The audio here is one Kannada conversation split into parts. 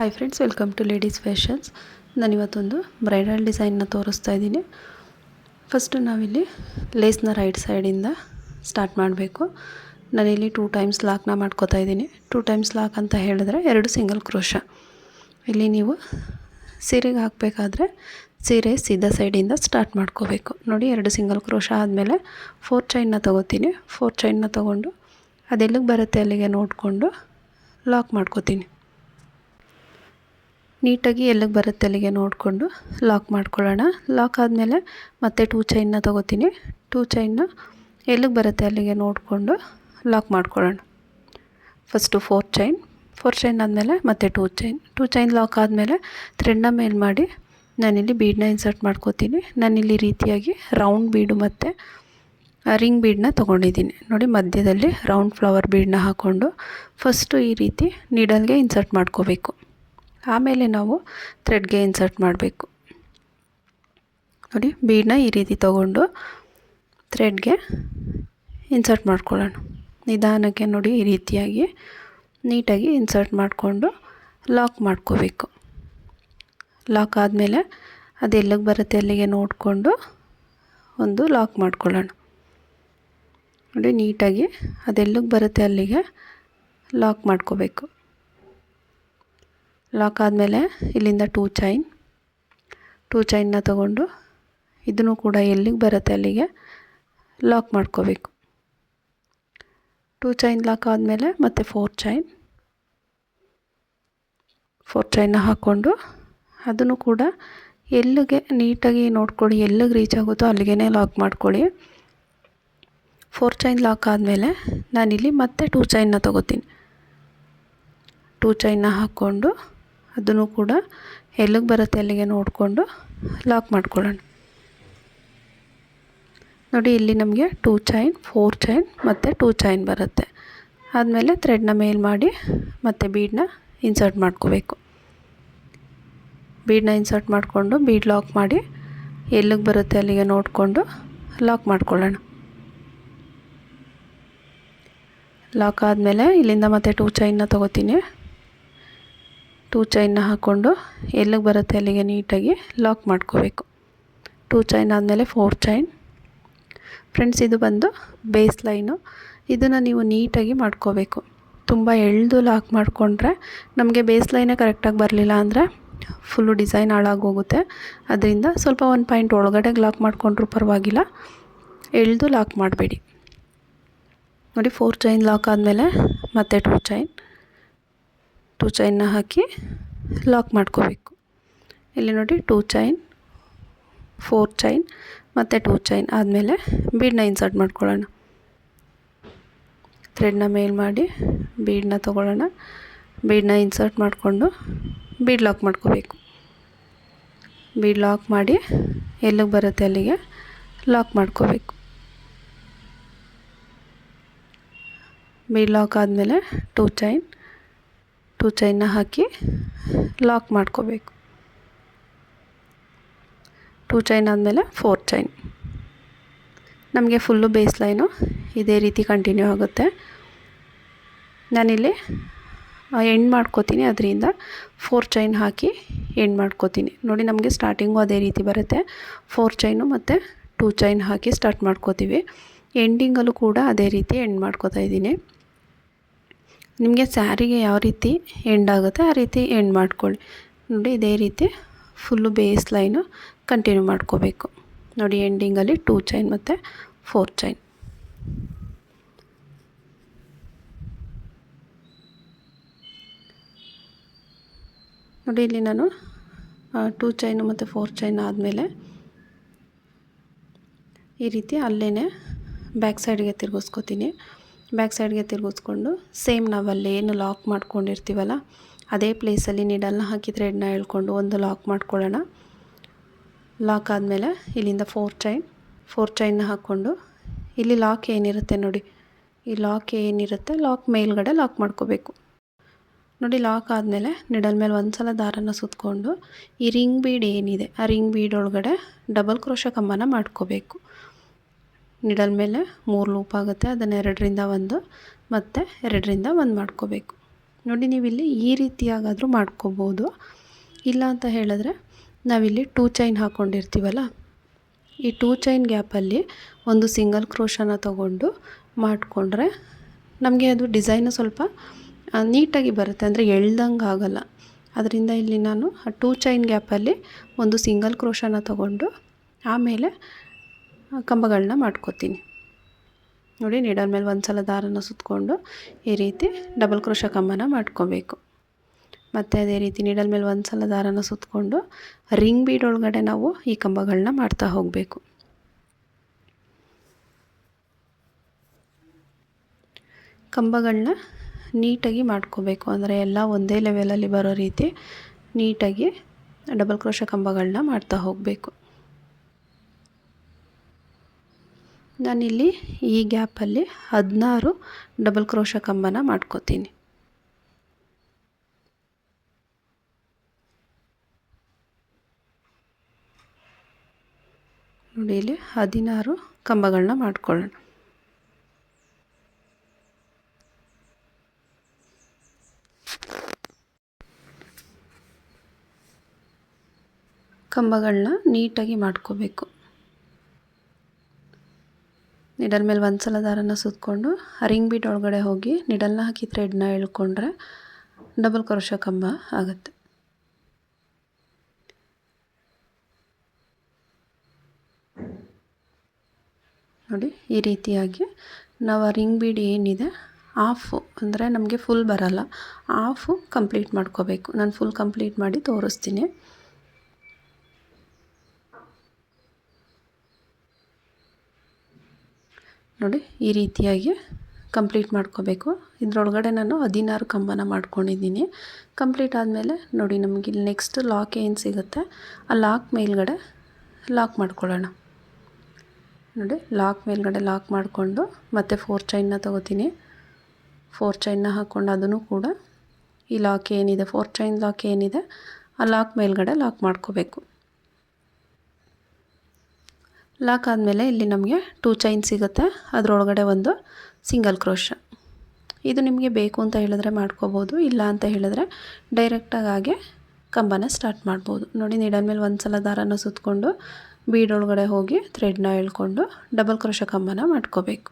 Hi friends, welcome to ladies fashions. ನಾನಿವತ್ತೊಂದು ಬ್ರೈಡಲ್ ಡಿಸೈನ್ನ ತೋರಿಸ್ತಾ ಇದ್ದೀನಿ. ಫಸ್ಟು ನಾವಿಲ್ಲಿ ಲೇಸ್ನ ರೈಟ್ ಸೈಡಿಂದ ಸ್ಟಾರ್ಟ್ ಮಾಡಬೇಕು. ನಾನಿಲ್ಲಿ 2 ಟೈಮ್ಸ್ ಲಾಕ್ನ ಮಾಡ್ಕೋತಾ ಇದ್ದೀನಿ. 2 ಟೈಮ್ಸ್ ಲಾಕ್ ಅಂತ ಹೇಳಿದ್ರೆ 2 ಸಿಂಗಲ್ ಕ್ರೋಶ. ಇಲ್ಲಿ ನೀವು ಸೀರೆಗೆ ಹಾಕಬೇಕಾದ್ರೆ ಸೀರೆ ಸೀದಾ ಸೈಡಿಂದ ಸ್ಟಾರ್ಟ್ ಮಾಡ್ಕೋಬೇಕು. ನೋಡಿ, 2 ಸಿಂಗಲ್ ಕ್ರೋಶ ಆದಮೇಲೆ 4 ಚೈನ್ನ ತೊಗೋತೀನಿ. 4 ಚೈನ್ನ ತೊಗೊಂಡು ಅದೆಲ್ಲಿಗೆ ಬರುತ್ತೆ ಅಲ್ಲಿಗೆ ನೋಡಿಕೊಂಡು ಲಾಕ್ ಮಾಡ್ಕೋತೀನಿ. ನೀಟಾಗಿ ಎಲ್ಲಿಗೆ ಬರುತ್ತೆ ಅಲ್ಲಿಗೆ ನೋಡಿಕೊಂಡು ಲಾಕ್ ಮಾಡ್ಕೊಳ್ಳೋಣ. ಲಾಕ್ ಆದಮೇಲೆ ಮತ್ತೆ 2 ಚೈನ್ನ ತೊಗೋತೀನಿ. 2 ಚೈನ್ನ ಎಲ್ಲಿಗೆ ಬರುತ್ತೆ ಅಲ್ಲಿಗೆ ನೋಡಿಕೊಂಡು ಲಾಕ್ ಮಾಡ್ಕೊಳ್ಳೋಣ. ಫಸ್ಟು 4 ಚೈನ್ ಆದಮೇಲೆ ಮತ್ತೆ 2 ಚೈನ್ ಲಾಕ್ ಆದಮೇಲೆ ಥ್ರೆಡ್ನ ಮೇಲೆ ಮಾಡಿ ನಾನಿಲ್ಲಿ ಬೀಡನ್ನ ಇನ್ಸರ್ಟ್ ಮಾಡ್ಕೋತೀನಿ. ನಾನಿಲ್ಲಿ ರೀತಿಯಾಗಿ ರೌಂಡ್ ಬೀಡು ಮತ್ತು ರಿಂಗ್ ಬೀಡನ್ನ ತೊಗೊಂಡಿದ್ದೀನಿ. ನೋಡಿ, ಮಧ್ಯದಲ್ಲಿ ರೌಂಡ್ ಫ್ಲವರ್ ಬೀಡನ್ನ ಹಾಕ್ಕೊಂಡು ಫಸ್ಟು ಈ ರೀತಿ ನೀಡಲ್ಗೆ ಇನ್ಸರ್ಟ್ ಮಾಡ್ಕೋಬೇಕು. ಆಮೇಲೆ ನಾವು ಥ್ರೆಡ್ಗೆ ಇನ್ಸರ್ಟ್ ಮಾಡಬೇಕು. ನೋಡಿ, ಬೀಡನ್ನ ಈ ರೀತಿ ತೊಗೊಂಡು ಥ್ರೆಡ್ಗೆ ಇನ್ಸರ್ಟ್ ಮಾಡ್ಕೊಳ್ಳೋಣ. ನಿಧಾನಕ್ಕೆ ನೋಡಿ, ಈ ರೀತಿಯಾಗಿ ನೀಟಾಗಿ ಇನ್ಸರ್ಟ್ ಮಾಡಿಕೊಂಡು ಲಾಕ್ ಮಾಡ್ಕೋಬೇಕು. ಲಾಕ್ ಆದಮೇಲೆ ಅದು ಎಲ್ಲಿಗೆ ಬರುತ್ತೆ ಅಲ್ಲಿಗೆ ನೋಡಿಕೊಂಡು ಒಂದು ಲಾಕ್ ಮಾಡ್ಕೊಳ್ಳೋಣ. ನೋಡಿ, ನೀಟಾಗಿ ಅದೆಲ್ಲಿಗೆ ಬರುತ್ತೆ ಅಲ್ಲಿಗೆ ಲಾಕ್ ಮಾಡ್ಕೋಬೇಕು. ಲಾಕ್ ಆದಮೇಲೆ ಇಲ್ಲಿಂದ 2 ಚೈನ್ನ ತೊಗೊಂಡು ಇದನ್ನು ಕೂಡ ಎಲ್ಲಿಗೆ ಬರುತ್ತೆ ಅಲ್ಲಿಗೆ ಲಾಕ್ ಮಾಡ್ಕೋಬೇಕು. 2 ಚೈನ್ ಲಾಕ್ ಆದಮೇಲೆ ಮತ್ತೆ 4 ಚೈನ್ನ ಹಾಕ್ಕೊಂಡು ಅದನ್ನು ಕೂಡ ಎಲ್ಲಿಗೆ ನೀಟಾಗಿ ನೋಡ್ಕೊಳ್ಳಿ, ಎಲ್ಲಿಗೆ ರೀಚ್ ಆಗುತ್ತೋ ಅಲ್ಲಿಗೆ ಲಾಕ್ ಮಾಡ್ಕೊಳ್ಳಿ. 4 ಚೈನ್ ಲಾಕ್ ಆದಮೇಲೆ ನಾನಿಲ್ಲಿ ಮತ್ತೆ 2 ಚೈನ್ನ ತೊಗೋತೀನಿ. 2 ಚೈನ್ನ ಹಾಕ್ಕೊಂಡು ಅದನ್ನು ಕೂಡ ಎಲ್ಲಿಗೆ ಬರುತ್ತೆ ಅಲ್ಲಿಗೆ ನೋಡಿಕೊಂಡು ಲಾಕ್ ಮಾಡ್ಕೊಳ್ಳೋಣ. ನೋಡಿ, ಇಲ್ಲಿ ನಮಗೆ 2 ಚೈನ್, 4 ಚೈನ್ ಮತ್ತು 2 ಚೈನ್ ಬರುತ್ತೆ. ಆದಮೇಲೆ ಥ್ರೆಡ್ನ ಮೇಲೆ ಮಾಡಿ ಮತ್ತು ಬೀಡನ್ನ ಇನ್ಸರ್ಟ್ ಮಾಡ್ಕೋಬೇಕು. ಬೀಡನ್ನ ಇನ್ಸರ್ಟ್ ಮಾಡಿಕೊಂಡು ಬೀಡ್ ಲಾಕ್ ಮಾಡಿ ಎಲ್ಲಿಗೆ ಬರುತ್ತೆ ಅಲ್ಲಿಗೆ ನೋಡಿಕೊಂಡು ಲಾಕ್ ಮಾಡ್ಕೊಳ್ಳೋಣ. ಲಾಕ್ ಆದಮೇಲೆ ಇಲ್ಲಿಂದ ಮತ್ತೆ 2 ಚೈನ್ನ ತೊಗೋತೀನಿ. 2 ಚೈನ್ನ ಹಾಕ್ಕೊಂಡು ಎಲ್ಲಿಗೆ ಬರುತ್ತೆ ಅಲ್ಲಿಗೆ ನೀಟಾಗಿ ಲಾಕ್ ಮಾಡ್ಕೋಬೇಕು. 2 ಚೈನ್ ಆದಮೇಲೆ 4 ಚೈನ್. ಫ್ರೆಂಡ್ಸ್, ಇದು ಬಂದು ಬೇಸ್ ಲೈನು. ಇದನ್ನು ನೀವು ನೀಟಾಗಿ ಮಾಡ್ಕೋಬೇಕು. ತುಂಬ ಎಳೆದು ಲಾಕ್ ಮಾಡಿಕೊಂಡ್ರೆ ನಮಗೆ ಬೇಸ್ ಲೈನೇ ಕರೆಕ್ಟಾಗಿ ಬರಲಿಲ್ಲ ಅಂದರೆ ಫುಲ್ಲು ಡಿಸೈನ್ ಹಾಳಾಗೋಗುತ್ತೆ. ಅದರಿಂದ ಸ್ವಲ್ಪ 1 ಪಾಯಿಂಟ್ ಒಳಗಡೆ ಲಾಕ್ ಮಾಡಿಕೊಂಡ್ರೂ ಪರವಾಗಿಲ್ಲ, ಎಳೆದು ಲಾಕ್ ಮಾಡಬೇಡಿ. ನೋಡಿ, 4 ಚೈನ್ ಲಾಕ್ ಆದಮೇಲೆ ಮತ್ತೆ 2 ಚೈನ್ನ ಹಾಕಿ ಲಾಕ್ ಮಾಡ್ಕೋಬೇಕು. ಇಲ್ಲಿ ನೋಡಿ, 2 ಚೈನ್, 4 ಚೈನ್ ಮತ್ತು 2 ಚೈನ್ ಆದಮೇಲೆ ಬೀಡನ್ನ ಇನ್ಸರ್ಟ್ ಮಾಡ್ಕೊಳ್ಳೋಣ. ಥ್ರೆಡ್ನ ಮೇಲೆ ಮಾಡಿ ಬೀಡನ್ನ ತೊಗೊಳ್ಳೋಣ. ಬೀಡನ್ನ ಇನ್ಸರ್ಟ್ ಮಾಡಿಕೊಂಡು ಬೀಡ್ ಲಾಕ್ ಮಾಡ್ಕೋಬೇಕು. ಬೀಡ್ ಲಾಕ್ ಮಾಡಿ ಎಲ್ಲಿಗೆ ಬರುತ್ತೆ ಅಲ್ಲಿಗೆ ಲಾಕ್ ಮಾಡ್ಕೋಬೇಕು. ಬೀಡ್ ಲಾಕ್ ಆದಮೇಲೆ 2 ಚೈನ್ನ ಹಾಕಿ ಲಾಕ್ ಮಾಡ್ಕೋಬೇಕು. 2 ಚೈನ್ ಆದಮೇಲೆ 4 ಚೈನ್. ನಮಗೆ ಫುಲ್ಲು ಬೇಸ್ ಲೈನು ಇದೇ ರೀತಿ ಕಂಟಿನ್ಯೂ ಆಗುತ್ತೆ. ನಾನಿಲ್ಲಿ ಎಂಡ್ ಮಾಡ್ಕೋತೀನಿ, ಅದರಿಂದ 4 ಚೈನ್ ಹಾಕಿ ಎಂಡ್ ಮಾಡ್ಕೋತೀನಿ. ನೋಡಿ, ನಮಗೆ ಸ್ಟಾರ್ಟಿಂಗು ಅದೇ ರೀತಿ ಬರುತ್ತೆ. 4 ಚೈನು ಮತ್ತು 2 ಚೈನ್ ಹಾಕಿ ಸ್ಟಾರ್ಟ್ ಮಾಡ್ಕೋತೀವಿ. ಎಂಡಿಂಗಲ್ಲೂ ಕೂಡ ಅದೇ ರೀತಿ ಎಂಡ್ ಮಾಡ್ಕೋತಾ ಇದ್ದೀನಿ. ನಿಮಗೆ ಸ್ಯಾರಿಗೆ ಯಾವ ರೀತಿ ಎಂಡ್ ಆಗುತ್ತೆ ಆ ರೀತಿ ಎಂಡ್ ಮಾಡ್ಕೊಳ್ಳಿ. ನೋಡಿ, ಇದೇ ರೀತಿ ಫುಲ್ಲು ಬೇಸ್ ಲೈನು ಕಂಟಿನ್ಯೂ ಮಾಡ್ಕೋಬೇಕು. ನೋಡಿ, ಎಂಡಿಂಗಲ್ಲಿ 2 ಚೈನ್ ಮತ್ತು 4 ಚೈನ್. ನೋಡಿ, ಇಲ್ಲಿ ನಾನು 2 ಚೈನು ಮತ್ತು 4 ಚೈನ್ ಆದಮೇಲೆ ಈ ರೀತಿ ಅಲ್ಲೇ ಬ್ಯಾಕ್ ಸೈಡ್ಗೆ ತಿರುಗಿಸ್ಕೊತೀನಿ. ಬ್ಯಾಕ್ ಸೈಡ್ಗೆ ತಿರುಗಿಸ್ಕೊಂಡು ಸೇಮ್ ನಾವಲ್ಲೇನು ಲಾಕ್ ಮಾಡ್ಕೊಂಡಿರ್ತೀವಲ್ಲ ಅದೇ ಪ್ಲೇಸಲ್ಲಿ ನೀಡಲ್ನ ಹಾಕಿ ಥ್ರೆಡ್ನ ಎಳ್ಕೊಂಡು ಒಂದು ಲಾಕ್ ಮಾಡ್ಕೊಳ್ಳೋಣ. ಲಾಕ್ ಆದಮೇಲೆ ಇಲ್ಲಿಂದ 4 ಚೈನ್ನ ಹಾಕ್ಕೊಂಡು ಇಲ್ಲಿ ಲಾಕ್ ಏನಿರುತ್ತೆ ನೋಡಿ, ಈ ಲಾಕ್ ಏನಿರುತ್ತೆ ಲಾಕ್ ಮೇಲ್ಗಡೆ ಲಾಕ್ ಮಾಡ್ಕೋಬೇಕು. ನೋಡಿ, ಲಾಕ್ ಆದಮೇಲೆ ನಿಡಲ್ ಮೇಲೆ ಒಂದು ಸಲ ದಾರನ ಸುತ್ತಕೊಂಡು ಈ ರಿಂಗ್ ಬೀಡ್ ಏನಿದೆ ಆ ರಿಂಗ್ ಬೀಡ್ ಒಳಗಡೆ ಡಬಲ್ ಕ್ರೋಶ ಕಂಬನ ಮಾಡ್ಕೋಬೇಕು. ನಿಡಲ್ ಮೇಲೆ 3 ಲೂಪ್ ಆಗುತ್ತೆ, ಅದನ್ನು 2ರಿಂದ 1 ಮತ್ತು 2ರಿಂದ 1 ಮಾಡ್ಕೋಬೇಕು. ನೋಡಿ ನೀವಿಲ್ಲಿ ಈ ರೀತಿಯಾಗಾದರೂ ಮಾಡ್ಕೋಬೋದು. ಇಲ್ಲ ಅಂತ ಹೇಳಿದ್ರೆ ನಾವಿಲ್ಲಿ 2 ಚೈನ್ ಹಾಕ್ಕೊಂಡಿರ್ತೀವಲ್ಲ, ಈ 2 ಚೈನ್ ಗ್ಯಾಪಲ್ಲಿ ಒಂದು ಸಿಂಗಲ್ ಕ್ರೋಶನ ತಗೊಂಡು ಮಾಡಿಕೊಂಡ್ರೆ ನಮಗೆ ಅದು ಡಿಸೈನು ಸ್ವಲ್ಪ ನೀಟಾಗಿ ಬರುತ್ತೆ, ಅಂದರೆ ಎಳ್ದಂಗೆ ಆಗಲ್ಲ. ಅದರಿಂದ ಇಲ್ಲಿ ನಾನು ಆ 2 ಚೈನ್ ಗ್ಯಾಪಲ್ಲಿ ಒಂದು ಸಿಂಗಲ್ ಕ್ರೋಶನ ತಗೊಂಡು ಆಮೇಲೆ ಕಂಬಗಳನ್ನ ಮಾಡ್ಕೋತೀನಿ. ನೋಡಿ ನೀಡಲ್ ಮೇಲೆ ಒಂದು ಸಲ ದಾರನ ಸುತ್ತಕೊಂಡು ಈ ರೀತಿ ಡಬಲ್ ಕ್ರೋಶ ಕಂಬನ ಮಾಡ್ಕೋಬೇಕು. ಮತ್ತು ಅದೇ ರೀತಿ ನೀಡಲ್ ಮೇಲೆ ಒಂದು ಸಲ ದಾರನ ಸುತ್ತಕೊಂಡು ರಿಂಗ್ ಬೀಡ್ ಒಳಗಡೆ ನಾವು ಈ ಕಂಬಗಳನ್ನ ಮಾಡ್ತಾ ಹೋಗಬೇಕು. ಕಂಬಗಳನ್ನ ನೀಟಾಗಿ ಮಾಡ್ಕೋಬೇಕು, ಅಂದರೆ ಎಲ್ಲ ಒಂದೇ ಲೆವೆಲಲ್ಲಿ ಬರೋ ರೀತಿ ನೀಟಾಗಿ ಡಬಲ್ ಕ್ರೋಶ ಕಂಬಗಳನ್ನ ಮಾಡ್ತಾ ಹೋಗಬೇಕು. ನಾನಿಲ್ಲಿ ಈ ಗ್ಯಾಪಲ್ಲಿ 16 ಡಬಲ್ ಕ್ರೋಶ ಕಂಬನ ಮಾಡ್ಕೋತೀನಿ. ನೋಡಿ ಇಲ್ಲಿ 16 ಕಂಬಗಳನ್ನ ಮಾಡ್ಕೊಳ್ಳೋಣ. ಕಂಬಗಳನ್ನ ನೀಟಾಗಿ ಮಾಡ್ಕೋಬೇಕು. ನಿಡಲ್ ಮೇಲೆ ಒಂದು ಸಲ ದಾರನ ಸುತ್ತಕೊಂಡು ರಿಂಗ್ ಬೀಟ್ ಒಳಗಡೆ ಹೋಗಿ ನಿಡಲ್ನ ಹಾಕಿ ಥ್ರೆಡ್ನ ಎಳ್ಕೊಂಡ್ರೆ ಡಬಲ್ ಕ್ರೋಶ ಕಂಬ ಆಗುತ್ತೆ. ನೋಡಿ ಈ ರೀತಿಯಾಗಿ ನಾವು ರಿಂಗ್ ಬೀಡ್ ಏನಿದೆ ಹಾಫು, ಅಂದರೆ ನಮಗೆ ಫುಲ್ ಬರಲ್ಲ, ಹಾಫು ಕಂಪ್ಲೀಟ್ ಮಾಡ್ಕೋಬೇಕು. ನಾನು ಫುಲ್ ಕಂಪ್ಲೀಟ್ ಮಾಡಿ ತೋರಿಸ್ತೀನಿ. ನೋಡಿ ಈ ರೀತಿಯಾಗಿ ಕಂಪ್ಲೀಟ್ ಮಾಡ್ಕೋಬೇಕು. ಇದರೊಳಗಡೆ ನಾನು 16 ಕಂಬನ ಮಾಡ್ಕೊಂಡಿದ್ದೀನಿ. ಕಂಪ್ಲೀಟ್ ಆದಮೇಲೆ ನೋಡಿ ನಮಗೆ ಇಲ್ಲಿ ನೆಕ್ಸ್ಟ್ ಲಾಕ್ ಏನು ಸಿಗುತ್ತೆ ಆ ಲಾಕ್ ಮೇಲ್ಗಡೆ ಲಾಕ್ ಮಾಡ್ಕೊಳ್ಳೋಣ. ನೋಡಿ ಲಾಕ್ ಮೇಲ್ಗಡೆ ಲಾಕ್ ಮಾಡಿಕೊಂಡು ಮತ್ತೆ 4 ಚೈನ್ನ ತಗೋತೀನಿ. 4 ಚೈನ್ನ ಹಾಕ್ಕೊಂಡು ಅದನ್ನು ಕೂಡ ಈ ಲಾಕ್ ಏನಿದೆ 4 ಚೈನ್ ಲಾಕ್ ಏನಿದೆ ಆ ಲಾಕ್ ಮೇಲ್ಗಡೆ ಲಾಕ್ ಮಾಡ್ಕೋಬೇಕು. ಲಾಕ್ ಆದಮೇಲೆ ಇಲ್ಲಿ ನಮಗೆ 2 ಚೈನ್ ಸಿಗುತ್ತೆ, ಅದರೊಳಗಡೆ ಒಂದು ಸಿಂಗಲ್ ಕ್ರೋಶ. ಇದು ನಿಮಗೆ ಬೇಕು ಅಂತ ಹೇಳಿದ್ರೆ ಮಾಡ್ಕೋಬೋದು, ಇಲ್ಲ ಅಂತ ಹೇಳಿದ್ರೆ ಡೈರೆಕ್ಟಾಗಿ ಹಾಗೆ ಕಂಬನ ಸ್ಟಾರ್ಟ್ ಮಾಡ್ಬೋದು. ನೋಡಿ ನೀಡಲ್ ಮೇಲೆ ಒಂದು ಸಲ ದಾರನ ಸುತ್ತಕೊಂಡು ಬೀಡ್ ಒಳಗಡೆ ಹೋಗಿ ಥ್ರೆಡ್ನ ಎಳ್ಕೊಂಡು ಡಬಲ್ ಕ್ರೋಶ ಕಂಬನ ಮಾಡ್ಕೋಬೇಕು.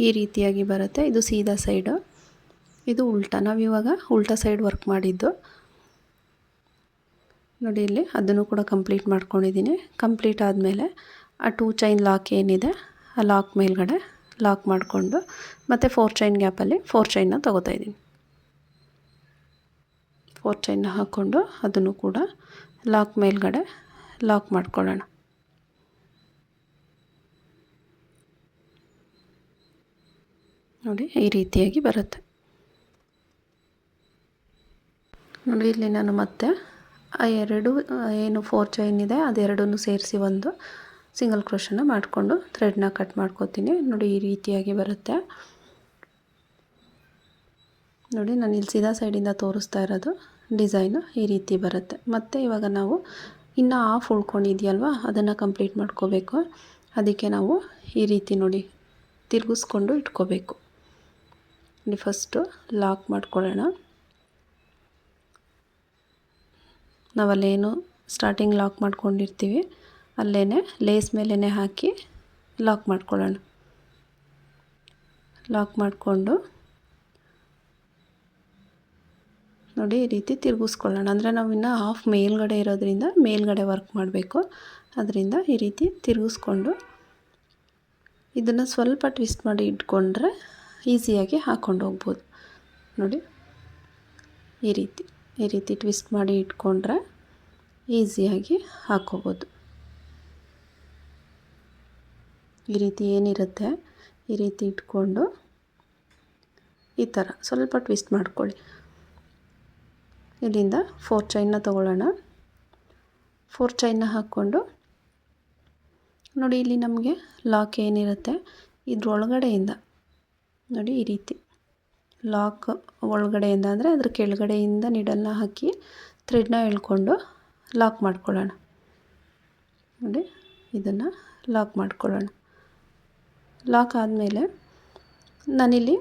ಈ ರೀತಿಯಾಗಿ ಬರುತ್ತೆ. ಇದು ಸೀದಾ ಸೈಡು, ಇದು ಉಲ್ಟಾ. ನಾವಿವಾಗ ಉಲ್ಟಾ ಸೈಡ್ ವರ್ಕ್ ಮಾಡಿದ್ದು. ನೋಡಿ ಇಲ್ಲಿ ಅದನ್ನು ಕೂಡ ಕಂಪ್ಲೀಟ್ ಮಾಡ್ಕೊಂಡಿದ್ದೀನಿ. ಕಂಪ್ಲೀಟ್ ಆದಮೇಲೆ ಆ 2 ಚೈನ್ ಲಾಕ್ ಏನಿದೆ ಆ ಲಾಕ್ ಮೇಲ್ಗಡೆ ಲಾಕ್ ಮಾಡಿಕೊಂಡು ಮತ್ತು 4 ಚೈನ್ ಗ್ಯಾಪಲ್ಲಿ 4 ಚೈನ್ನ ತೊಗೋತಾ ಇದ್ದೀನಿ. 4 ಚೈನ್ನ ಹಾಕ್ಕೊಂಡು ಅದನ್ನು ಕೂಡ ಲಾಕ್ ಮೇಲ್ಗಡೆ ಲಾಕ್ ಮಾಡ್ಕೊಳ್ಳೋಣ. ನೋಡಿ ಈ ರೀತಿಯಾಗಿ ಬರುತ್ತೆ. ನೋಡಿ ಇಲ್ಲಿ ನಾನು ಮತ್ತೆ ಆ ಎರಡು ಏನು 4 ಚೈನ್ ಇದೆ ಅದೆರಡನ್ನೂ ಸೇರಿಸಿ ಒಂದು ಸಿಂಗಲ್ ಕ್ರೋಶನ ಮಾಡಿಕೊಂಡು ಥ್ರೆಡ್ನ ಕಟ್ ಮಾಡ್ಕೋತೀನಿ. ನೋಡಿ ಈ ರೀತಿಯಾಗಿ ಬರುತ್ತೆ. ನೋಡಿ ನಾನು ಇಲ್ಲಿ ಸೀದಾ ಸೈಡಿಂದ ತೋರಿಸ್ತಾ ಇರೋದು ಡಿಸೈನು ಈ ರೀತಿ ಬರುತ್ತೆ. ಮತ್ತು ಇವಾಗ ನಾವು ಇನ್ನು ಹಾಫ್ ಉಳ್ಕೊಂಡಿದೆಯಲ್ವ ಅದನ್ನು ಕಂಪ್ಲೀಟ್ ಮಾಡ್ಕೋಬೇಕು. ಅದಕ್ಕೆ ನಾವು ಈ ರೀತಿ ನೋಡಿ ತಿರುಗಿಸ್ಕೊಂಡು ಇಟ್ಕೋಬೇಕು. ನೋಡಿ ಫಸ್ಟು ಲಾಕ್ ಮಾಡ್ಕೊಳ್ಳೋಣ. ನಾವಲ್ಲೇನು ಸ್ಟಾರ್ಟಿಂಗ್ ಲಾಕ್ ಮಾಡ್ಕೊಂಡಿರ್ತೀವಿ ಅಲ್ಲೇ ಲೇಸ್ ಮೇಲೇ ಹಾಕಿ ಲಾಕ್ ಮಾಡ್ಕೊಳ್ಳೋಣ. ಲಾಕ್ ಮಾಡಿಕೊಂಡು ನೋಡಿ ಈ ರೀತಿ ತಿರುಗಿಸ್ಕೊಳ್ಳೋಣ. ಅಂದರೆ ನಾವು ಇನ್ನೂ ಹಾಫ್ ಮೇಲ್ಗಡೆ ಇರೋದ್ರಿಂದ ಮೇಲ್ಗಡೆ ವರ್ಕ್ ಮಾಡಬೇಕು. ಅದರಿಂದ ಈ ರೀತಿ ತಿರುಗಿಸ್ಕೊಂಡು ಇದನ್ನು ಸ್ವಲ್ಪ ಟ್ವಿಸ್ಟ್ ಮಾಡಿ ಇಟ್ಕೊಂಡ್ರೆ ಈಸಿಯಾಗಿ ಹಾಕ್ಕೊಂಡು ಹೋಗ್ಬೋದು. ನೋಡಿ ಈ ರೀತಿ ಟ್ವಿಸ್ಟ್ ಮಾಡಿ ಇಟ್ಕೊಂಡ್ರೆ ಈಸಿಯಾಗಿ ಹಾಕ್ಕೋಬೋದು. ಈ ರೀತಿ ಏನಿರುತ್ತೆ ಈ ರೀತಿ ಇಟ್ಕೊಂಡು ಈ ಥರ ಸ್ವಲ್ಪ ಟ್ವಿಸ್ಟ್ ಮಾಡ್ಕೊಳ್ಳಿ. ಇಲ್ಲಿಂದ 4 ಚೈನ್ನ ತಗೊಳ್ಳೋಣ. 4 ಚೈನ್ನ ಹಾಕ್ಕೊಂಡು ನೋಡಿ, ಇಲ್ಲಿ ನಮಗೆ ಲಾಕ್ ಏನಿರುತ್ತೆ ಇದ್ರೊಳಗಡೆಯಿಂದ ನೋಡಿ ಈ ರೀತಿ ಲಾಕ್ ಒಳಗಡೆಯಿಂದ ಅಂದರೆ ಅದ್ರ ಕೆಳಗಡೆಯಿಂದ ನೀಡಲ್ನ ಹಾಕಿ ಥ್ರೆಡ್ನ ಎಳ್ಕೊಂಡು ಲಾಕ್ ಮಾಡ್ಕೊಳ್ಳೋಣ. ನೋಡಿ ಇದನ್ನು ಲಾಕ್ ಮಾಡ್ಕೊಳ್ಳೋಣ. ಲಾಕ್ ಆದಮೇಲೆ ನಾನಿಲ್ಲಿ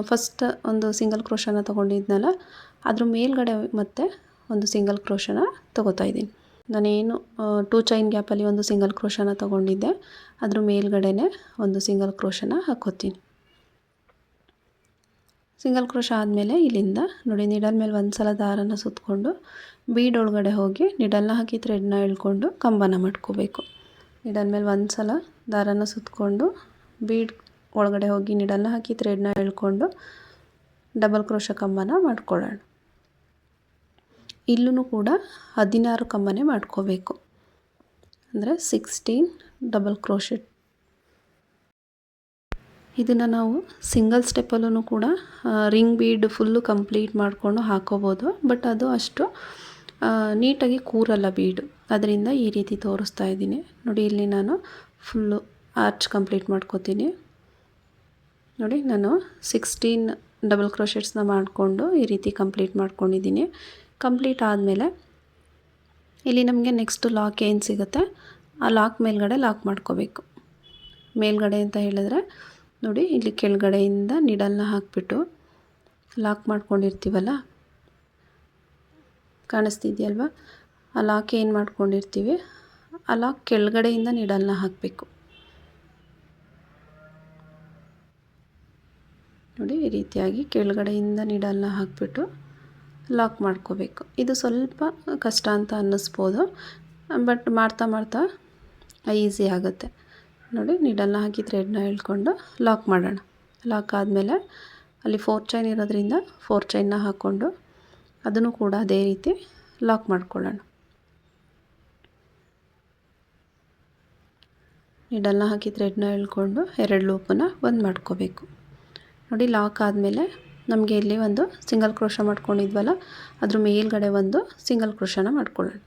ಫಸ್ಟ್ ಒಂದು ಸಿಂಗಲ್ ಕ್ರೋಶನ ತೊಗೊಂಡಿದ್ನಲ್ಲ, ಅದ್ರ ಮೇಲ್ಗಡೆ ಮತ್ತೆ ಒಂದು ಸಿಂಗಲ್ ಕ್ರೋಶನ ತೊಗೋತಾ ಇದ್ದೀನಿ. ನಾನೇನು 2 ಚೈನ್ ಗ್ಯಾಪಲ್ಲಿ ಒಂದು ಸಿಂಗಲ್ ಕ್ರೋಶನ ತೊಗೊಂಡಿದ್ದೆ, ಅದ್ರ ಮೇಲ್ಗಡೆನೇ ಒಂದು ಸಿಂಗಲ್ ಕ್ರೋಶನ ಹಾಕ್ಕೋತೀನಿ. ಸಿಂಗಲ್ ಕ್ರೋಶ ಆದಮೇಲೆ ಇಲ್ಲಿಂದ ನೋಡಿ ನಿಡಲ್ ಮೇಲೆ ಒಂದು ಸಲ ದಾರನ ಸುತ್ತಕೊಂಡು ಬೀಡ್ ಒಳಗಡೆ ಹೋಗಿ ನಿಡಲ್ನ ಹಾಕಿ ಥ್ರೆಡ್ನ ಎಳ್ಕೊಂಡು ಕಂಬನ ಮಾಡ್ಕೋಬೇಕು. ನಿಡಲ್ ಮೇಲೆ ಒಂದು ಸಲ ದಾರನ ಸುತ್ತಕೊಂಡು ಬೀಡ್ ಒಳಗಡೆ ಹೋಗಿ ನಿಡಲ್ನ ಹಾಕಿ ಥ್ರೆಡ್ನ ಎಳ್ಕೊಂಡು ಡಬಲ್ ಕ್ರೋಶ ಕಂಬನ ಮಾಡ್ಕೊಳ್ಳೋಣ. ಇಲ್ಲೂ ಕೂಡ 16 ಕಂಬನೇ ಮಾಡ್ಕೋಬೇಕು, ಅಂದರೆ 16 ಡಬಲ್ ಕ್ರೋಶೆಟ್. ಇದನ್ನು ನಾವು ಸಿಂಗಲ್ ಸ್ಟೆಪ್ಪಲ್ಲೂ ಕೂಡ ರಿಂಗ್ ಬೀಡ್ ಫುಲ್ಲು ಕಂಪ್ಲೀಟ್ ಮಾಡಿಕೊಂಡು ಹಾಕೋಬೋದು, ಬಟ್ ಅದು ಅಷ್ಟು ನೀಟಾಗಿ ಕೂರಲ್ಲ ಬೀಡು. ಅದರಿಂದ ಈ ರೀತಿ ತೋರಿಸ್ತಾ ಇದ್ದೀನಿ. ನೋಡಿ ಇಲ್ಲಿ ನಾನು ಫುಲ್ಲು ಆರ್ಚ್ ಕಂಪ್ಲೀಟ್ ಮಾಡ್ಕೋತೀನಿ. ನೋಡಿ ನಾನು 16 ಡಬಲ್ ಕ್ರೋಶೆಟ್ಸ್ನ ಮಾಡಿಕೊಂಡು ಈ ರೀತಿ ಕಂಪ್ಲೀಟ್ ಮಾಡ್ಕೊಂಡಿದ್ದೀನಿ. ಕಂಪ್ಲೀಟ್ ಆದಮೇಲೆ ಇಲ್ಲಿ ನಮಗೆ ನೆಕ್ಸ್ಟ್ ಲಾಕ್ ಏನು ಸಿಗುತ್ತೆ ಆ ಲಾಕ್ ಮೇಲ್ಗಡೆ ಲಾಕ್ ಮಾಡ್ಕೋಬೇಕು. ಮೇಲ್ಗಡೆ ಅಂತ ಹೇಳಿದ್ರೆ ನೋಡಿ ಇಲ್ಲಿ ಕೆಳಗಡೆಯಿಂದ ನಿಡಲ್ನ ಹಾಕಿಬಿಟ್ಟು ಲಾಕ್ ಮಾಡ್ಕೊಂಡಿರ್ತೀವಲ್ಲ, ಕಾಣಿಸ್ತಿದೆಯಲ್ವ, ಆ ಲಾಕ್ ಏನು ಮಾಡ್ಕೊಂಡಿರ್ತೀವಿ ಆ ಲಾಕ್ ಕೆಳಗಡೆಯಿಂದ ನಿಡಲ್ನ ಹಾಕಬೇಕು. ನೋಡಿ ಈ ರೀತಿಯಾಗಿ ಕೆಳಗಡೆಯಿಂದ ನಿಡಲ್ನ ಹಾಕಿಬಿಟ್ಟು ಲಾಕ್ ಮಾಡ್ಕೋಬೇಕು. ಇದು ಸ್ವಲ್ಪ ಕಷ್ಟ ಅಂತ ಅನ್ನಿಸ್ಬೋದು, ಬಟ್ ಮಾಡ್ತಾ ಮಾಡ್ತಾ ಈಸಿ ಆಗುತ್ತೆ. ನೋಡಿ ನೀಡಲ್ನ ಹಾಕಿ ಥ್ರೆಡ್ನ ಎಳ್ಕೊಂಡು ಲಾಕ್ ಮಾಡೋಣ. ಲಾಕ್ ಆದಮೇಲೆ ಅಲ್ಲಿ 4 ಚೈನ್ ಇರೋದ್ರಿಂದ 4 ಚೈನ್ನ ಹಾಕ್ಕೊಂಡು ಅದನ್ನು ಕೂಡ ಅದೇ ರೀತಿ ಲಾಕ್ ಮಾಡ್ಕೊಳ್ಳೋಣ. ನೀಡಲ್ನ ಹಾಕಿ ಥ್ರೆಡ್ನ ಎಳ್ಕೊಂಡು 2 ಲೂಪನ್ನ ಒಂದು ಮಾಡ್ಕೋಬೇಕು. ನೋಡಿ ಲಾಕ್ ಆದಮೇಲೆ ನಮಗೆ ಇಲ್ಲಿ ಒಂದು ಸಿಂಗಲ್ ಕ್ರೋಶ ಮಾಡ್ಕೊಂಡಿದ್ವಲ್ಲ, ಅದ್ರ ಮೇಲ್ಗಡೆ ಒಂದು ಸಿಂಗಲ್ ಕ್ರೋಶನ ಮಾಡ್ಕೊಳ್ಳೋಣ.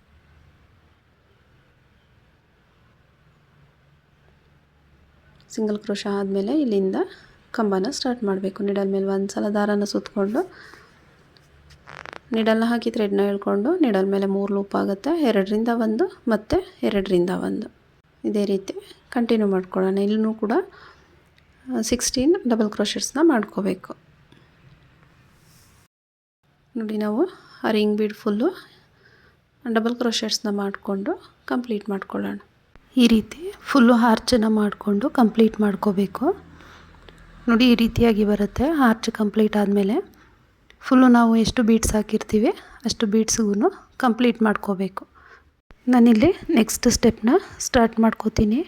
ಸಿಂಗಲ್ ಕ್ರೋಶ ಆದಮೇಲೆ ಇಲ್ಲಿಂದ ಕಂಬನ ಸ್ಟಾರ್ಟ್ ಮಾಡಬೇಕು. ನಿಡಲ್ ಮೇಲೆ ಒಂದು ಸಲ ದಾರನ ಸುತ್ತಕೊಂಡು ನಿಡಲ್ನ ಹಾಕಿ ಥ್ರೆಡ್ನ ಎಳ್ಕೊಂಡು ನಿಡಲ್ ಮೇಲೆ 3 ಲೂಪ್ ಆಗುತ್ತೆ. 2ರಿಂದ 1 ಮತ್ತು 2ರಿಂದ 1 ಇದೇ ರೀತಿ ಕಂಟಿನ್ಯೂ ಮಾಡ್ಕೊಳ್ಳೋಣ. ಇಲ್ಲೂ ಕೂಡ 16 ಡಬಲ್ ಕ್ರೋಶೆಟ್ಸ್ನ ಮಾಡ್ಕೋಬೇಕು. ನೋಡಿ ನಾವು ಆ ರಿಂಗ್ ಬೀಡ್ ಫುಲ್ಲು ಡಬಲ್ ಕ್ರೋಶೆಟ್ಸ್ನ ಮಾಡಿಕೊಂಡು ಕಂಪ್ಲೀಟ್ ಮಾಡ್ಕೊಳ್ಳೋಣ. ಈ ರೀತಿ ಫುಲ್ಲು ಆರ್ಚನ್ನು ಮಾಡಿಕೊಂಡು ಕಂಪ್ಲೀಟ್ ಮಾಡ್ಕೋಬೇಕು. ನೋಡಿ ಈ ರೀತಿಯಾಗಿ ಬರುತ್ತೆ. ಆರ್ಚ್ ಕಂಪ್ಲೀಟ್ ಆದಮೇಲೆ ಫುಲ್ಲು ನಾವು ಎಷ್ಟು ಬೀಡ್ಸ್ ಹಾಕಿರ್ತೀವಿ ಅಷ್ಟು ಬೀಡ್ಸ್ಗೂ ಕಂಪ್ಲೀಟ್ ಮಾಡ್ಕೋಬೇಕು. ನಾನಿಲ್ಲಿ ನೆಕ್ಸ್ಟ್ ಸ್ಟೆಪ್ನ ಸ್ಟಾರ್ಟ್ ಮಾಡ್ಕೋತೀನಿ.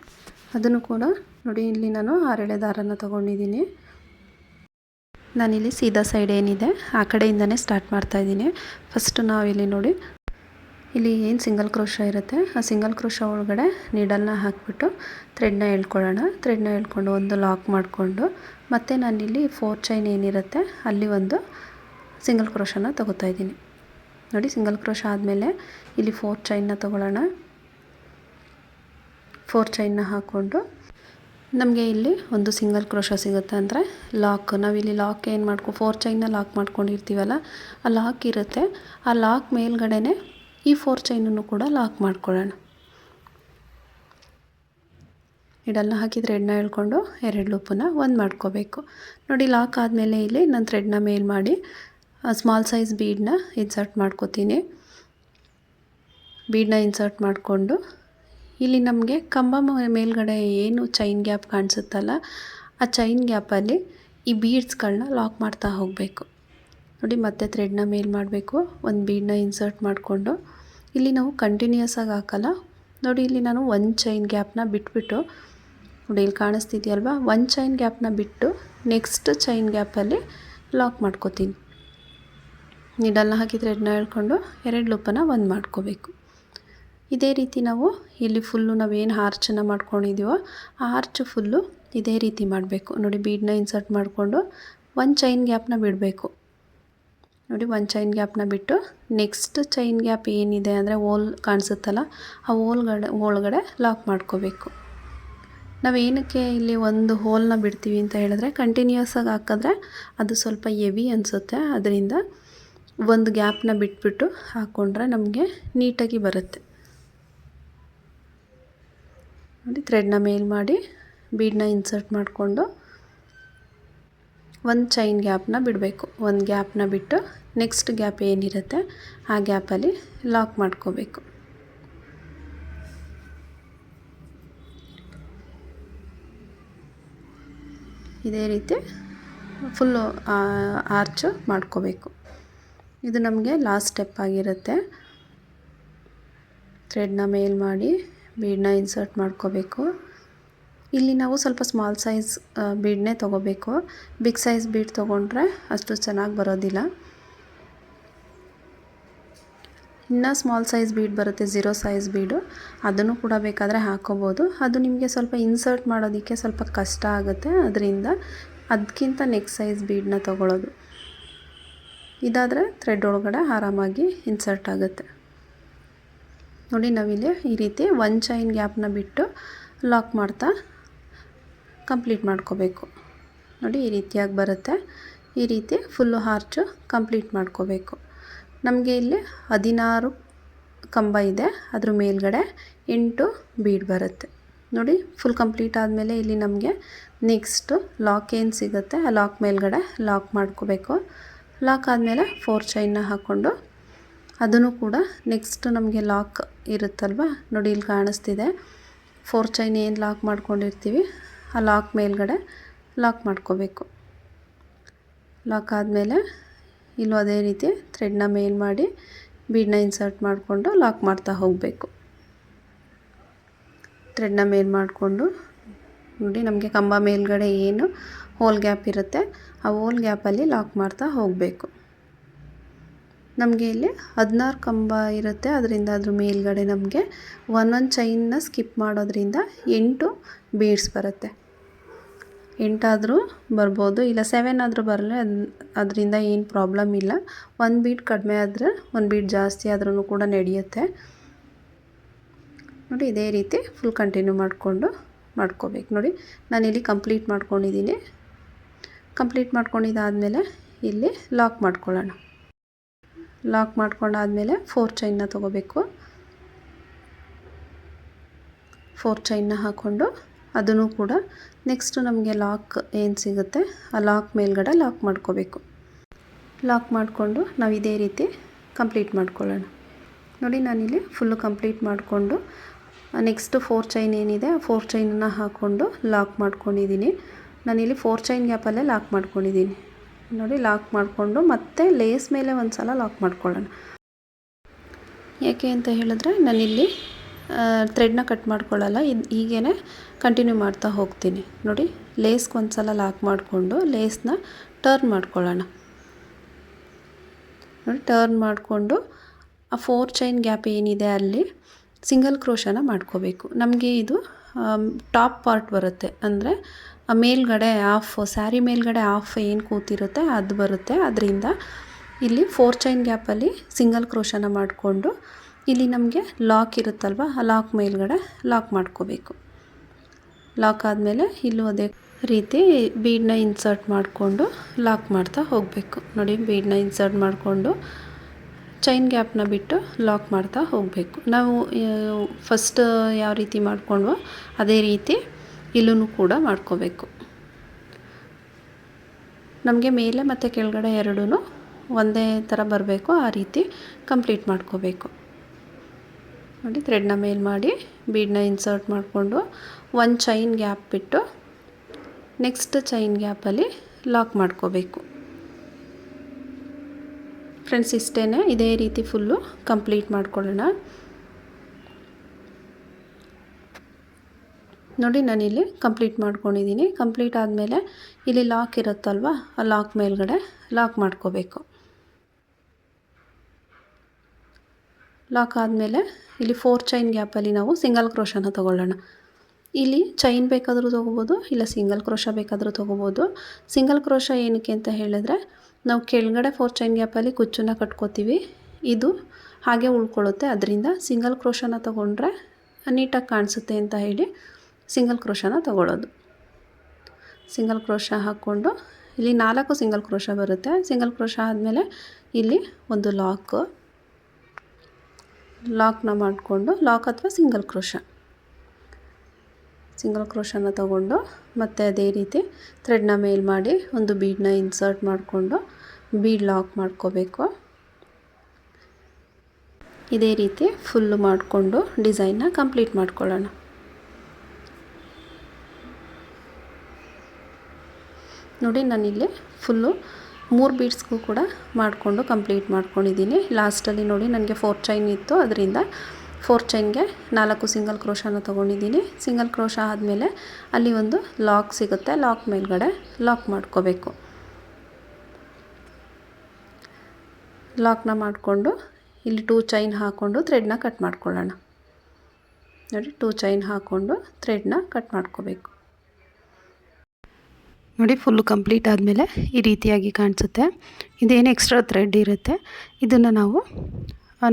ಅದನ್ನು ಕೂಡ ನೋಡಿ ಇಲ್ಲಿ ನಾನು 6 ಎಳೆ ದಾರನ ತೊಗೊಂಡಿದ್ದೀನಿ. ನಾನಿಲ್ಲಿ ಸೀದಾ ಸೈಡ್ ಏನಿದೆ ಆ ಕಡೆಯಿಂದನೇ ಸ್ಟಾರ್ಟ್ ಮಾಡ್ತಾಯಿದ್ದೀನಿ. ಫಸ್ಟ್ ನಾವಿಲ್ಲಿ ನೋಡಿ ಇಲ್ಲಿ ಏನು ಸಿಂಗಲ್ ಕ್ರೋಶ ಇರುತ್ತೆ ಆ ಸಿಂಗಲ್ ಕ್ರೋಶ ಒಳಗಡೆ ನೀಡಲ್ನ ಹಾಕಿಬಿಟ್ಟು ಥ್ರೆಡ್ನ ಎಳ್ಕೊಳ್ಳೋಣ. ಥ್ರೆಡ್ನ ಎಳ್ಕೊಂಡು ಒಂದು ಲಾಕ್ ಮಾಡಿಕೊಂಡು ಮತ್ತು ನಾನಿಲ್ಲಿ 4 ಚೈನ್ ಏನಿರುತ್ತೆ ಅಲ್ಲಿ ಒಂದು ಸಿಂಗಲ್ ಕ್ರೋಶನ ತೊಗೋತಾ ಇದ್ದೀನಿ. ನೋಡಿ ಸಿಂಗಲ್ ಕ್ರೋಶ ಆದಮೇಲೆ ಇಲ್ಲಿ 4 ಚೈನ್ನ ತೊಗೊಳ್ಳೋಣ. 4 ಚೈನ್ನ ಹಾಕ್ಕೊಂಡು ನಮಗೆ ಇಲ್ಲಿ ಒಂದು ಸಿಂಗಲ್ ಕ್ರೋಶ ಸಿಗುತ್ತೆ, ಅಂದರೆ ಲಾಕ್. ನಾವಿಲ್ಲಿ ಲಾಕ್ ಏನು 4 ಚೈನ್ನ ಲಾಕ್ ಮಾಡ್ಕೊಂಡಿರ್ತೀವಲ್ಲ ಆ ಲಾಕ್ ಇರುತ್ತೆ. ಆ ಲಾಕ್ ಮೇಲ್ಗಡೆನೇ ಈ 4 ಚೈನನ್ನು ಕೂಡ ಲಾಕ್ ಮಾಡ್ಕೊಳ್ಳೋಣ. ನೀಡಲ್ನ ಹಾಕಿ ಥ್ರೆಡ್ನ ಎಳ್ಕೊಂಡು 2 ಲೂಪನ್ನ ಒಂದು ಮಾಡ್ಕೋಬೇಕು. ನೋಡಿ ಲಾಕ್ ಆದಮೇಲೆ ಇಲ್ಲಿ ನಾನು ಥ್ರೆಡ್ನ ಮೇಲ್ ಮಾಡಿ ಸ್ಮಾಲ್ ಸೈಜ್ ಬೀಡನ್ನ ಇನ್ಸರ್ಟ್ ಮಾಡ್ಕೋತೀನಿ. ಬೀಡನ್ನ ಇನ್ಸರ್ಟ್ ಮಾಡಿಕೊಂಡು ಇಲ್ಲಿ ನಮಗೆ ಕಂಬ ಮೇಲ್ಗಡೆ ಏನು ಚೈನ್ ಗ್ಯಾಪ್ ಕಾಣಿಸುತ್ತಲ್ಲ ಆ ಚೈನ್ ಗ್ಯಾಪಲ್ಲಿ ಈ ಬೀಡ್ಸ್ಗಳನ್ನ ಲಾಕ್ ಮಾಡ್ತಾ ಹೋಗಬೇಕು. ನೋಡಿ ಮತ್ತೆ ಥ್ರೆಡ್ನ ಮೇಲ್ ಮಾಡಬೇಕು. ಒಂದು ಬೀಡನ್ನ ಇನ್ಸರ್ಟ್ ಮಾಡಿಕೊಂಡು ಇಲ್ಲಿ ನಾವು ಕಂಟಿನ್ಯೂಸ್ ಆಗಿ ಹಾಕಲ್ಲ. ನೋಡಿ ಇಲ್ಲಿ ನಾನು 1 ಚೈನ್ ಗ್ಯಾಪ್ನ ಬಿಟ್ಬಿಟ್ಟು ನೋಡಿ ಇಲ್ಲಿ ಕಾಣಿಸ್ತಿದೆಯಲ್ವಾ, 1 ಚೈನ್ ಗ್ಯಾಪ್ನ ಬಿಟ್ಟು ನೆಕ್ಸ್ಟ್ ಚೈನ್ ಗ್ಯಾಪಲ್ಲಿ ಲಾಕ್ ಮಾಡ್ಕೋತೀನಿ. ನೀಡಲ್ನ ಹಾಕಿ ಥ್ರೆಡ್ನ ಎಳ್ಕೊಂಡು 2 ಲೂಪನ್ನು ಒಂದು ಮಾಡ್ಕೋಬೇಕು. ಇದೇ ರೀತಿ ನಾವು ಇಲ್ಲಿ ಫುಲ್ಲು ನಾವೇನು ಆರ್ಚನ್ನು ಮಾಡ್ಕೊಂಡಿದ್ದೀವೋ ಆ ಆರ್ಚ್ ಫುಲ್ಲು ಇದೇ ರೀತಿ ಮಾಡಬೇಕು ನೋಡಿ. ಬೀಡನ್ನ ಇನ್ಸರ್ಟ್ ಮಾಡಿಕೊಂಡು ಒಂದು ಚೈನ್ ಗ್ಯಾಪ್ನ ಬಿಡಬೇಕು ನೋಡಿ. ಒಂದು ಚೈನ್ ಗ್ಯಾಪ್ನ ಬಿಟ್ಟು ನೆಕ್ಸ್ಟ್ ಚೈನ್ ಗ್ಯಾಪ್ ಏನಿದೆ ಅಂದರೆ ಹೋಲ್ ಕಾಣಿಸುತ್ತಲ್ಲ, ಆ ಒಳಗಡೆ ಲಾಕ್ ಮಾಡ್ಕೋಬೇಕು. ನಾವು ಏನಕ್ಕೆ ಇಲ್ಲಿ ಒಂದು ಹೋಲ್ನ ಬಿಡ್ತೀವಿ ಅಂತ ಹೇಳಿದ್ರೆ, ಕಂಟಿನ್ಯೂಸ್ ಆಗಿ ಹಾಕಿದ್ರೆ ಅದು ಸ್ವಲ್ಪ ಹೆವಿ ಅನಿಸುತ್ತೆ. ಅದರಿಂದ ಒಂದು ಗ್ಯಾಪ್ನ ಬಿಟ್ಬಿಟ್ಟು ಹಾಕ್ಕೊಂಡ್ರೆ ನಮಗೆ ನೀಟಾಗಿ ಬರುತ್ತೆ ನೋಡಿ. ಥ್ರೆಡ್ನ ಮೇಲ್ ಮಾಡಿ ಬೀಡನ್ನ ಇನ್ಸರ್ಟ್ ಮಾಡಿಕೊಂಡು ಒಂದು ಚೈನ್ ಗ್ಯಾಪ್ನ ಬಿಡಬೇಕು. ಒಂದು ಗ್ಯಾಪ್ನ ಬಿಟ್ಟು ನೆಕ್ಸ್ಟ್ ಗ್ಯಾಪ್ ಏನಿರುತ್ತೆ ಆ ಗ್ಯಾಪಲ್ಲಿ ಲಾಕ್ ಮಾಡ್ಕೋಬೇಕು. ಇದೇ ರೀತಿ ಫುಲ್ಲು ಆರ್ಚ್ ಮಾಡ್ಕೋಬೇಕು. ಇದು ನಮಗೆ ಲಾಸ್ಟ್ ಸ್ಟೆಪ್ ಆಗಿರುತ್ತೆ. ಥ್ರೆಡ್ನ ಮೇಲ್ ಮಾಡಿ ಬೀಡನ್ನ ಇನ್ಸರ್ಟ್ ಮಾಡ್ಕೋಬೇಕು. ಇಲ್ಲಿ ನಾವು ಸ್ವಲ್ಪ ಸ್ಮಾಲ್ ಸೈಜ್ ಬೀಡನ್ನೇ ತೊಗೋಬೇಕು. ಬಿಗ್ ಸೈಜ್ ಬೀಡ್ ತೊಗೊಂಡ್ರೆ ಅಷ್ಟು ಚೆನ್ನಾಗಿ ಬರೋದಿಲ್ಲ. ಇನ್ನು ಸ್ಮಾಲ್ ಸೈಜ್ ಬೀಡ್ ಬರುತ್ತೆ, 0 ಸೈಜ್ ಬೀಡು, ಅದನ್ನು ಕೂಡ ಬೇಕಾದರೆ ಹಾಕೋಬೋದು. ಅದು ನಿಮಗೆ ಸ್ವಲ್ಪ ಇನ್ಸರ್ಟ್ ಮಾಡೋದಕ್ಕೆ ಸ್ವಲ್ಪ ಕಷ್ಟ ಆಗುತ್ತೆ. ಅದರಿಂದ ಅದಕ್ಕಿಂತ ನೆಕ್ಸ್ಟ್ ಸೈಜ್ ಬೀಡನ್ನ ತೊಗೊಳ್ಳೋದು. ಇದಾದರೆ ಥ್ರೆಡ್ ಒಳಗಡೆ ಆರಾಮಾಗಿ ಇನ್ಸರ್ಟ್ ಆಗುತ್ತೆ ನೋಡಿ. ನಾವಿಲ್ಲಿ ಈ ರೀತಿ ಒಂದು ಚೈನ್ ಗ್ಯಾಪ್ನ ಬಿಟ್ಟು ಲಾಕ್ ಮಾಡ್ತಾ ಕಂಪ್ಲೀಟ್ ಮಾಡ್ಕೋಬೇಕು ನೋಡಿ. ಈ ರೀತಿಯಾಗಿ ಬರುತ್ತೆ. ಈ ರೀತಿ ಫುಲ್ಲು ಆರ್ಚು ಕಂಪ್ಲೀಟ್ ಮಾಡ್ಕೋಬೇಕು. ನಮಗೆ ಇಲ್ಲಿ 16 ಕಂಬ ಇದೆ, ಅದ್ರ ಮೇಲ್ಗಡೆ 8 ಬೀಡ್ ಬರುತ್ತೆ ನೋಡಿ. ಫುಲ್ ಕಂಪ್ಲೀಟ್ ಆದಮೇಲೆ ಇಲ್ಲಿ ನಮಗೆ ನೆಕ್ಸ್ಟು ಲಾಕ್ ಏನು ಸಿಗುತ್ತೆ ಆ ಲಾಕ್ ಮೇಲ್ಗಡೆ ಲಾಕ್ ಮಾಡ್ಕೋಬೇಕು. ಲಾಕ್ ಆದಮೇಲೆ 4 ಚೈನ್ನ ಹಾಕ್ಕೊಂಡು ಅದನ್ನು ಕೂಡ ನೆಕ್ಸ್ಟ್ ನಮಗೆ ಲಾಕ್ ಇರುತ್ತಲ್ವ ನೋಡಿ, ಇಲ್ಲಿ ಕಾಣಿಸ್ತಿದೆ 4 ಚೈನ್ ಏನು ಲಾಕ್ ಮಾಡ್ಕೊಂಡಿರ್ತೀವಿ ಆ ಲಾಕ್ ಮೇಲ್ಗಡೆ ಲಾಕ್ ಮಾಡ್ಕೋಬೇಕು. ಲಾಕ್ ಆದಮೇಲೆ ಇಲ್ಲೂ ಅದೇ ರೀತಿ ಥ್ರೆಡ್ನ ಮೇಲ್ ಮಾಡಿ ಬೀಡನ್ನ ಇನ್ಸರ್ಟ್ ಮಾಡಿಕೊಂಡು ಲಾಕ್ ಮಾಡ್ತಾ ಹೋಗಬೇಕು. ಥ್ರೆಡ್ನ ಮೇಲ್ ಮಾಡಿಕೊಂಡು ನೋಡಿ, ನಮಗೆ ಕಂಬ ಮೇಲ್ಗಡೆ ಏನು ಹೋಲ್ ಗ್ಯಾಪ್ ಇರುತ್ತೆ ಆ ಹೋಲ್ ಗ್ಯಾಪಲ್ಲಿ ಲಾಕ್ ಮಾಡ್ತಾ ಹೋಗಬೇಕು. ನಮಗೆ ಇಲ್ಲಿ 16 ಕಂಬ ಇರುತ್ತೆ, ಅದರಿಂದ ಅದ್ರ ಮೇಲ್ಗಡೆ ನಮಗೆ ಒಂದೊಂದು ಚೈನ್ನ ಸ್ಕಿಪ್ ಮಾಡೋದ್ರಿಂದ 8 ಬೀಡ್ಸ್ ಬರುತ್ತೆ. 8 ಆದರೂ ಬರ್ಬೋದು, ಇಲ್ಲ 7 ಆದರೂ ಬರಲಿ, ಅದರಿಂದ ಏನು ಪ್ರಾಬ್ಲಮ್ ಇಲ್ಲ. 1 ಬೀಡ್ ಕಡಿಮೆ ಆದರೆ 1 ಬೀಡ್ ಜಾಸ್ತಿ ಆದ್ರೂ ಕೂಡ ನಡೆಯುತ್ತೆ ನೋಡಿ. ಇದೇ ರೀತಿ ಫುಲ್ ಕಂಟಿನ್ಯೂ ಮಾಡ್ಕೋಬೇಕು ನೋಡಿ. ನಾನಿಲ್ಲಿ ಕಂಪ್ಲೀಟ್ ಮಾಡ್ಕೊಂಡಿದ್ದೀನಿ. ಕಂಪ್ಲೀಟ್ ಮಾಡ್ಕೊಂಡಿದ್ದಾದಮೇಲೆ ಇಲ್ಲಿ ಲಾಕ್ ಮಾಡ್ಕೊಳ್ಳೋಣ. ಲಾಕ್ ಮಾಡ್ಕೊಂಡಾದಮೇಲೆ 4 ಚೈನ್ನ ತೊಗೋಬೇಕು. 4 ಚೈನ್ನ ಹಾಕ್ಕೊಂಡು ಅದನ್ನು ಕೂಡ ನೆಕ್ಸ್ಟ್ ನಮಗೆ ಲಾಕ್ ಏನು ಸಿಗುತ್ತೆ ಆ ಲಾಕ್ ಮೇಲ್ಗಡೆ ಲಾಕ್ ಮಾಡ್ಕೋಬೇಕು. ಲಾಕ್ ಮಾಡಿಕೊಂಡು ನಾವು ಇದೇ ರೀತಿ ಕಂಪ್ಲೀಟ್ ಮಾಡ್ಕೊಳ್ಳೋಣ ನೋಡಿ. ನಾನಿಲ್ಲಿ ಫುಲ್ಲು ಕಂಪ್ಲೀಟ್ ಮಾಡಿಕೊಂಡು ನೆಕ್ಸ್ಟ್ 4 ಚೈನ್ ಏನಿದೆ ಆ 4 ಚೈನನ್ನು ಹಾಕ್ಕೊಂಡು ಲಾಕ್ ಮಾಡ್ಕೊಂಡಿದ್ದೀನಿ. ನಾನಿಲ್ಲಿ 4 ಚೈನ್ ಗ್ಯಾಪಲ್ಲೇ ಲಾಕ್ ಮಾಡ್ಕೊಂಡಿದ್ದೀನಿ ನೋಡಿ. ಲಾಕ್ ಮಾಡಿಕೊಂಡು ಮತ್ತೆ ಲೇಸ್ ಮೇಲೆ ಒಂದು ಸಲ ಲಾಕ್ ಮಾಡ್ಕೊಳ್ಳೋಣ. ಯಾಕೆ ಅಂತ ಹೇಳಿದ್ರೆ ನಾನಿಲ್ಲಿ ಥ್ರೆಡ್ನ ಕಟ್ ಮಾಡ್ಕೊಳ್ಳಲ್ಲ, ಹೀಗೇ ಕಂಟಿನ್ಯೂ ಮಾಡ್ತಾ ಹೋಗ್ತೀನಿ ನೋಡಿ. ಲೇಸ್ಗೆ ಒಂದು ಸಲ ಲಾಕ್ ಮಾಡಿಕೊಂಡು ಲೇಸ್ನ ಟರ್ನ್ ಮಾಡ್ಕೊಳ್ಳೋಣ ನೋಡಿ. ಟರ್ನ್ ಮಾಡಿಕೊಂಡು ಆ 4 ಚೈನ್ ಗ್ಯಾಪ್ ಏನಿದೆ ಅಲ್ಲಿ ಸಿಂಗಲ್ ಕ್ರೋಶನ ಮಾಡ್ಕೋಬೇಕು. ನಮಗೆ ಇದು ಟಾಪ್ ಪಾರ್ಟ್ ಬರುತ್ತೆ, ಅಂದರೆ ಮೇಲ್ಗಡೆ ಆಫ್ ಸ್ಯಾರಿ ಮೇಲ್ಗಡೆ ಆಫ್ ಏನು ಕೂತಿರುತ್ತೆ ಅದು ಬರುತ್ತೆ. ಅದರಿಂದ ಇಲ್ಲಿ 4 ಚೈನ್ ಗ್ಯಾಪಲ್ಲಿ ಸಿಂಗಲ್ ಕ್ರೋಶನ ಮಾಡಿಕೊಂಡು ಇಲ್ಲಿ ನಮಗೆ ಲಾಕ್ ಇರುತ್ತಲ್ವ ಆ ಲಾಕ್ ಮೇಲ್ಗಡೆ ಲಾಕ್ ಮಾಡ್ಕೋಬೇಕು. ಲಾಕ್ ಆದಮೇಲೆ ಇಲ್ಲೂ ಅದೇ ರೀತಿ ಬೀಡನ್ನ ಇನ್ಸರ್ಟ್ ಮಾಡಿಕೊಂಡು ಲಾಕ್ ಮಾಡ್ತಾ ಹೋಗಬೇಕು ನೋಡಿ. ಬೀಡನ್ನ ಇನ್ಸರ್ಟ್ ಮಾಡಿಕೊಂಡು ಚೈನ್ ಗ್ಯಾಪ್ನ ಬಿಟ್ಟು ಲಾಕ್ ಮಾಡ್ತಾ ಹೋಗಬೇಕು. ನಾವು ಫಸ್ಟ್ ಯಾವ ರೀತಿ ಮಾಡ್ಕೊಂಡ್ವೋ ಅದೇ ರೀತಿ ಇಲ್ಲೂ ಕೂಡ ಮಾಡ್ಕೋಬೇಕು. ನಮಗೆ ಮೇಲೆ ಮತ್ತು ಕೆಳಗಡೆ ಎರಡೂ ಒಂದೇ ಥರ ಬರಬೇಕು, ಆ ರೀತಿ ಕಂಪ್ಲೀಟ್ ಮಾಡ್ಕೋಬೇಕು ನೋಡಿ. ಥ್ರೆಡ್ನ ಮೇಲ್ ಮಾಡಿ ಬೀಡನ್ನ ಇನ್ಸರ್ಟ್ ಮಾಡಿಕೊಂಡು ಒಂದು ಚೈನ್ ಗ್ಯಾಪ್ ಬಿಟ್ಟು ನೆಕ್ಸ್ಟ್ ಚೈನ್ ಗ್ಯಾಪಲ್ಲಿ ಲಾಕ್ ಮಾಡ್ಕೋಬೇಕು ಫ್ರೆಂಡ್ಸ್. ಇಷ್ಟೇ, ಇದೇ ರೀತಿ ಫುಲ್ಲು ಕಂಪ್ಲೀಟ್ ಮಾಡ್ಕೊಳ್ಳೋಣ ನೋಡಿ. ನಾನಿಲ್ಲಿ ಕಂಪ್ಲೀಟ್ ಮಾಡ್ಕೊಂಡಿದ್ದೀನಿ. ಕಂಪ್ಲೀಟ್ ಆದಮೇಲೆ ಇಲ್ಲಿ ಲಾಕ್ ಇರುತ್ತಲ್ವ ಆ ಲಾಕ್ ಮೇಲ್ಗಡೆ ಲಾಕ್ ಮಾಡ್ಕೋಬೇಕು. ಲಾಕ್ ಆದಮೇಲೆ ಇಲ್ಲಿ 4 ಚೈನ್ ಗ್ಯಾಪಲ್ಲಿ ನಾವು ಸಿಂಗಲ್ ಕ್ರೋಶನ ತೊಗೊಳ್ಳೋಣ. ಇಲ್ಲಿ ಚೈನ್ ಬೇಕಾದರೂ ತೊಗೋಬೋದು, ಇಲ್ಲ ಸಿಂಗಲ್ ಕ್ರೋಶ ಬೇಕಾದರೂ ತೊಗೋಬೋದು. ಸಿಂಗಲ್ ಕ್ರೋಶ ಏನಕ್ಕೆ ಅಂತ ಹೇಳಿದ್ರೆ ನಾವು ಕೆಳಗಡೆ 4 ಚೈನ್ ಗ್ಯಾಪಲ್ಲಿ ಕುಚ್ಚನ್ನು ಕಟ್ಕೋತೀವಿ, ಇದು ಹಾಗೆ ಉಳ್ಕೊಳ್ಳುತ್ತೆ. ಅದರಿಂದ ಸಿಂಗಲ್ ಕ್ರೋಶನ ತೊಗೊಂಡ್ರೆ ನೀಟಾಗಿ ಕಾಣಿಸುತ್ತೆ ಅಂತ ಹೇಳಿ ಸಿಂಗಲ್ ಕ್ರೋಶನ ತೊಗೊಳ್ಳೋದು. ಸಿಂಗಲ್ ಕ್ರೋಶ ಹಾಕ್ಕೊಂಡು ಇಲ್ಲಿ 4 ಸಿಂಗಲ್ ಕ್ರೋಶ ಬರುತ್ತೆ. ಸಿಂಗಲ್ ಕ್ರೋಶ ಆದಮೇಲೆ ಇಲ್ಲಿ ಒಂದು ಲಾಕ್ನ ಮಾಡಿಕೊಂಡು, ಲಾಕ್ ಅಥವಾ ಸಿಂಗಲ್ ಕ್ರೋಶನ ತಗೊಂಡು ಮತ್ತೆ ಅದೇ ರೀತಿ ಥ್ರೆಡ್ನ ಮೇಲ್ ಮಾಡಿ ಒಂದು ಬೀಡನ್ನ ಇನ್ಸರ್ಟ್ ಮಾಡಿಕೊಂಡು ಬೀಡ್ ಲಾಕ್ ಮಾಡ್ಕೋಬೇಕು. ಇದೇ ರೀತಿ ಫುಲ್ಲು ಮಾಡಿಕೊಂಡು ಡಿಸೈನ್ನ ಕಂಪ್ಲೀಟ್ ಮಾಡ್ಕೊಳ್ಳೋಣ. ನೋಡಿ ನಾನಿಲ್ಲಿ ಫುಲ್ಲು 3 ಬೀಡ್ಸ್ಗೂ ಕೂಡ ಮಾಡಿಕೊಂಡು ಕಂಪ್ಲೀಟ್ ಮಾಡ್ಕೊಂಡಿದ್ದೀನಿ. ಲಾಸ್ಟಲ್ಲಿ ನೋಡಿ ನನಗೆ 4 ಚೈನ್ ಇತ್ತು, ಅದರಿಂದ 4 ಚೈನ್ಗೆ 4 ಸಿಂಗಲ್ ಕ್ರೋಶನ ತೊಗೊಂಡಿದ್ದೀನಿ. ಸಿಂಗಲ್ ಕ್ರೋಶ ಆದಮೇಲೆ ಅಲ್ಲಿ ಒಂದು ಲಾಕ್ ಸಿಗುತ್ತೆ, ಲಾಕ್ ಮೇಲ್ಗಡೆ ಲಾಕ್ ಮಾಡ್ಕೋಬೇಕು. ಲಾಕ್ನ ಮಾಡಿಕೊಂಡು ಇಲ್ಲಿ 2 ಚೈನ್ ಹಾಕ್ಕೊಂಡು ಥ್ರೆಡ್ನ ಕಟ್ ಮಾಡ್ಕೊಳ್ಳೋಣ. ನೋಡಿ 2 ಚೈನ್ ಹಾಕ್ಕೊಂಡು ಥ್ರೆಡ್ನ ಕಟ್ ಮಾಡ್ಕೋಬೇಕು. ನೋಡಿ ಫುಲ್ಲು ಕಂಪ್ಲೀಟ್ ಆದಮೇಲೆ ಈ ರೀತಿಯಾಗಿ ಕಾಣಿಸುತ್ತೆ. ಇದೇನು ಎಕ್ಸ್ಟ್ರಾ ಥ್ರೆಡ್ ಇರುತ್ತೆ ಇದನ್ನು ನಾವು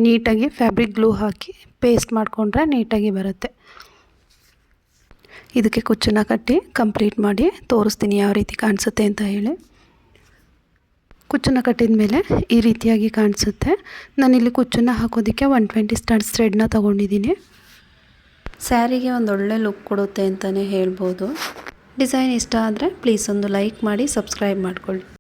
ನೀಟಾಗಿ ಫ್ಯಾಬ್ರಿಕ್ ಗ್ಲೂ ಹಾಕಿ ಪೇಸ್ಟ್ ಮಾಡಿಕೊಂಡ್ರೆ ನೀಟಾಗಿ ಬರುತ್ತೆ. ಇದಕ್ಕೆ ಕುಚ್ಚನ್ನು ಕಟ್ಟಿ ಕಂಪ್ಲೀಟ್ ಮಾಡಿ ತೋರಿಸ್ತೀನಿ ಯಾವ ರೀತಿ ಕಾಣಿಸುತ್ತೆ ಅಂತ ಹೇಳಿ. ಕುಚ್ಚನ್ನು ಕಟ್ಟಿದ ಮೇಲೆ ಈ ರೀತಿಯಾಗಿ ಕಾಣಿಸುತ್ತೆ. ನಾನಿಲ್ಲಿ ಕುಚ್ಚನ್ನು ಹಾಕೋದಕ್ಕೆ 120 ಸ್ಟಡ್ಸ್ ಥ್ರೆಡ್ನ ತೊಗೊಂಡಿದ್ದೀನಿ. ಸ್ಯಾರಿಗೆ ಒಂದು ಒಳ್ಳೆ ಲುಕ್ ಕೊಡುತ್ತೆ ಅಂತಲೇ ಹೇಳ್ಬೋದು. ಡಿಸೈನ್ ಇಷ್ಟ ಆದರೆ ಪ್ಲೀಸ್ ಒಂದು ಲೈಕ್ ಮಾಡಿ, ಸಬ್ಸ್ಕ್ರೈಬ್ ಮಾಡ್ಕೊಳ್ಳಿ.